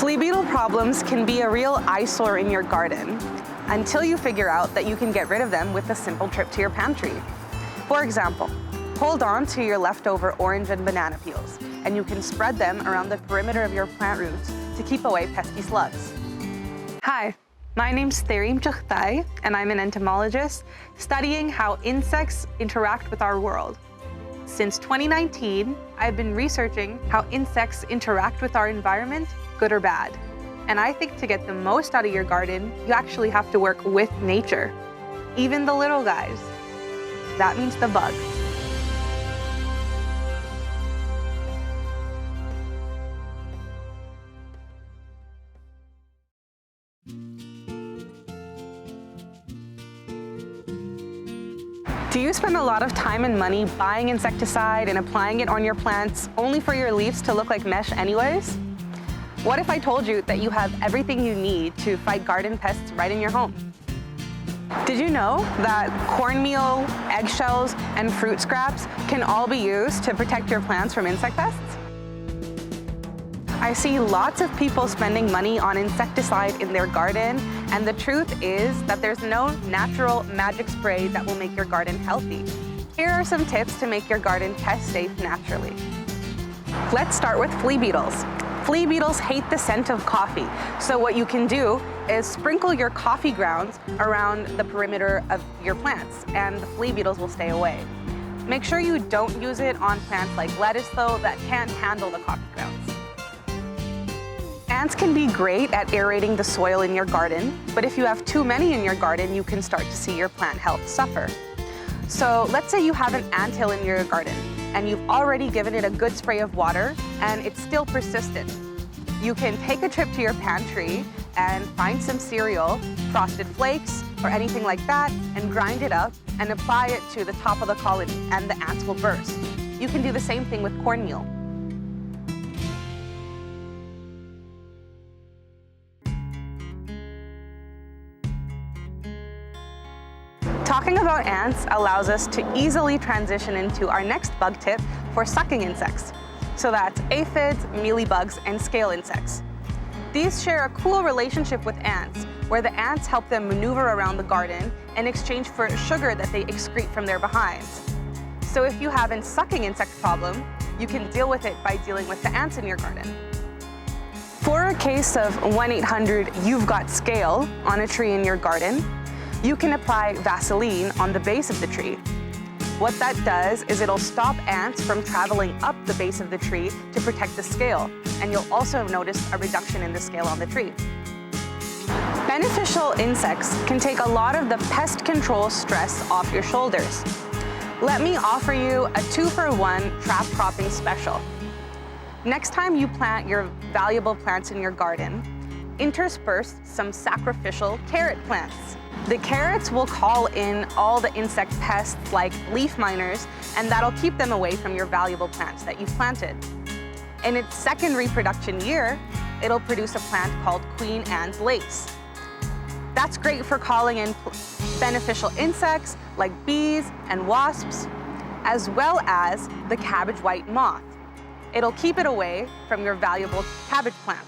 Flea beetle problems can be a real eyesore in your garden until you figure out that you can get rid of them with a simple trip to your pantry. For example, hold on to your leftover orange and banana peels, and you can spread them around the perimeter of your plant roots to keep away pesky slugs. Hi, my name's Therim Chukhtai, and I'm an entomologist studying how insects interact with our world. Since 2019, I've been researching how insects interact with our environment, good or bad. And I think to get the most out of your garden, you actually have to work with nature. Even the little guys. That means the bugs. Do you spend a lot of time and money buying insecticide and applying it on your plants only for your leaves to look like mesh anyways? What if I told you that you have everything you need to fight garden pests right in your home? Did you know that cornmeal, eggshells, and fruit scraps can all be used to protect your plants from insect pests? I see lots of people spending money on insecticide in their garden, and the truth is that there's no natural magic spray that will make your garden healthy. Here are some tips to make your garden pest safe naturally. Let's start with flea beetles. Flea beetles hate the scent of coffee, so what you can do is sprinkle your coffee grounds around the perimeter of your plants, and the flea beetles will stay away. Make sure you don't use it on plants like lettuce, though, that can't handle the coffee grounds. Ants can be great at aerating the soil in your garden, but if you have too many in your garden, you can start to see your plant health suffer. So let's say you have an anthill in your garden, and you've already given it a good spray of water, and it's still persistent. You can take a trip to your pantry and find some cereal, Frosted Flakes, or anything like that, and grind it up and apply it to the top of the colony, and the ants will burst. You can do the same thing with cornmeal. Talking about ants allows us to easily transition into our next bug tip for sucking insects. So that's aphids, mealybugs, and scale insects. These share a cool relationship with ants, where the ants help them maneuver around the garden in exchange for sugar that they excrete from their behinds. So if you have a sucking insect problem, you can deal with it by dealing with the ants in your garden. For a case of 1-800-YOU'VE-GOT-SCALE on a tree in your garden, you can apply Vaseline on the base of the tree. What that does is it'll stop ants from traveling up the base of the tree to protect the scale, and you'll also notice a reduction in the scale on the tree. Beneficial insects can take a lot of the pest control stress off your shoulders. Let me offer you a 2-for-1 trap cropping special. Next time you plant your valuable plants in your garden, intersperse some sacrificial carrot plants. The carrots will call in all the insect pests like leaf miners, and that'll keep them away from your valuable plants that you've planted. In its second reproduction year, it'll produce a plant called Queen Anne's lace. That's great for calling in beneficial insects like bees and wasps, as well as the cabbage white moth. It'll keep it away from your valuable cabbage plants.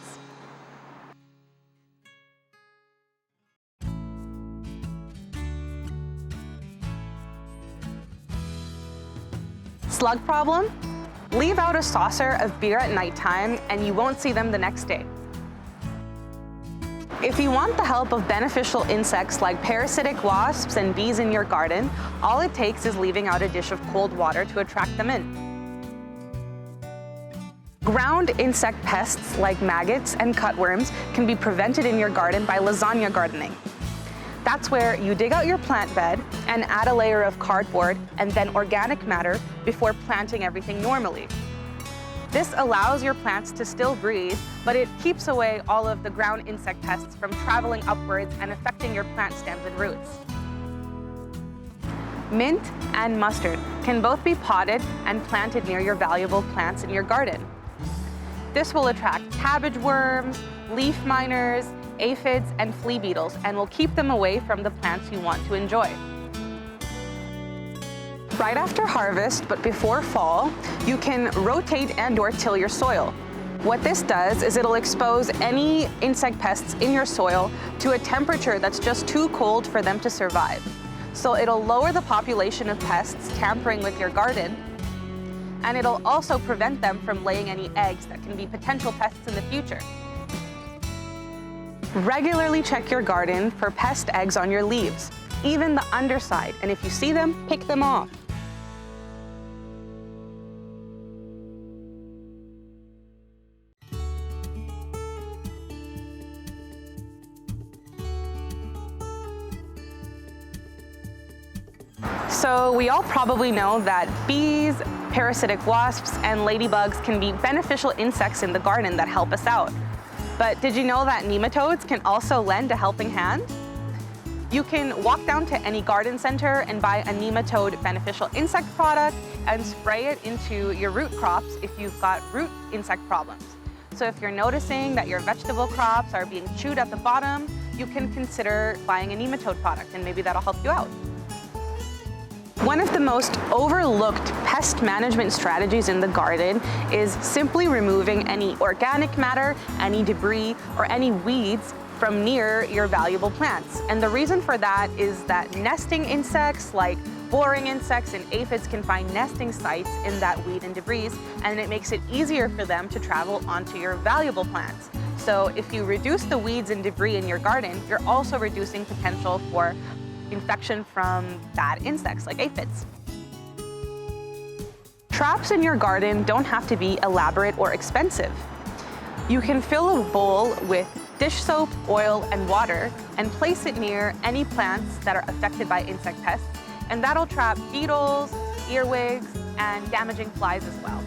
Slug problem? Leave out a saucer of beer at nighttime and you won't see them the next day. If you want the help of beneficial insects like parasitic wasps and bees in your garden, all it takes is leaving out a dish of cold water to attract them in. Ground insect pests like maggots and cutworms can be prevented in your garden by lasagna gardening. That's where you dig out your plant bed and add a layer of cardboard and then organic matter before planting everything normally. This allows your plants to still breathe, but it keeps away all of the ground insect pests from traveling upwards and affecting your plant stems and roots. Mint and mustard can both be potted and planted near your valuable plants in your garden. This will attract cabbage worms, leaf miners, aphids, and flea beetles, and will keep them away from the plants you want to enjoy. Right after harvest, but before fall, you can rotate and/or till your soil. What this does is it'll expose any insect pests in your soil to a temperature that's just too cold for them to survive. So it'll lower the population of pests tampering with your garden, and it'll also prevent them from laying any eggs that can be potential pests in the future. Regularly check your garden for pest eggs on your leaves, even the underside, and if you see them, pick them off. So we all probably know that bees, parasitic wasps, and ladybugs can be beneficial insects in the garden that help us out. But did you know that nematodes can also lend a helping hand? You can walk down to any garden center and buy a nematode beneficial insect product and spray it into your root crops if you've got root insect problems. So if you're noticing that your vegetable crops are being chewed at the bottom, you can consider buying a nematode product, and maybe that'll help you out. One of the most overlooked pest management strategies in the garden is simply removing any organic matter, any debris, or any weeds from near your valuable plants. And the reason for that is that nesting insects like boring insects and aphids can find nesting sites in that weed and debris, and it makes it easier for them to travel onto your valuable plants. So if you reduce the weeds and debris in your garden, you're also reducing potential for infection from bad insects like aphids. Traps in your garden don't have to be elaborate or expensive. You can fill a bowl with dish soap, oil, and water and place it near any plants that are affected by insect pests, and that'll trap beetles, earwigs, and damaging flies as well.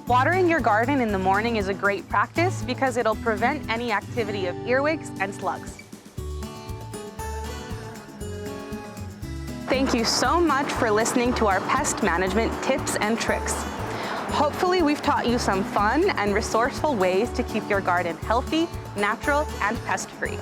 Watering your garden in the morning is a great practice because it'll prevent any activity of earwigs and slugs. Thank you so much for listening to our pest management tips and tricks. Hopefully we've taught you some fun and resourceful ways to keep your garden healthy, natural, and pest-free.